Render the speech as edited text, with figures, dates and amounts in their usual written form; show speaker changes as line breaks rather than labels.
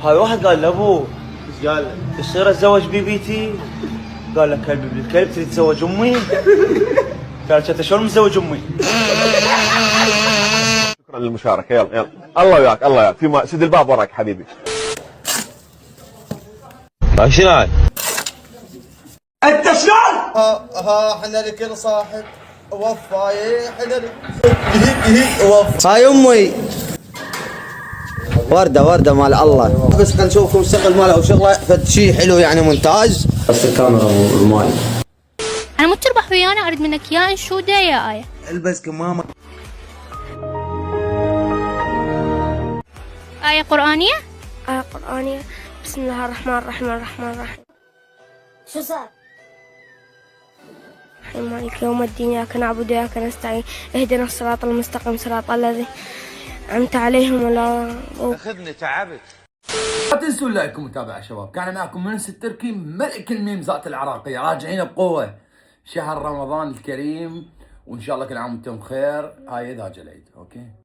هذا واحد قال لابوه
ايش قال له؟
يصير اتزوج بيبيتي؟ قال له كلب ابن الكلب تريد تتزوج امي؟ قال انت شلون متزوج امي؟
شكرا للمشاركة. يلا يلا الله وياك الله وياك. فيما سد الباب وراك حبيبي.
شنو هاي؟
ها احنا لكل صاحب وفاي احنا وفا. هاي امي وردة مال الله، بس خلينا نشوفكم الشغل ماله وشغله فد شيء حلو يعني مونتاج. بس الكاميرا والماي.
انا مو تربح ويانا، اريد منك يا انشوده يا ايه.
البس كمامة.
ايه قرانيه؟
آية قرآنية. بسم الله الرحمن الرحيم
شو صار؟
مالك يوم الدين، إياك نعبد وإياك نستعين، اهدنا الصراط المستقيم صراط الذي أنعمت عليهم ولا.
اخذني تعبت.
لا تنسوا اللايك ومتابعة شباب. كان معكم منس التركي ملك الميمزات العراقية، راجعين بقوة شهر رمضان الكريم، وإن شاء الله كل عام وأنتم بخير. هاي إذا جا العيد. أوكي.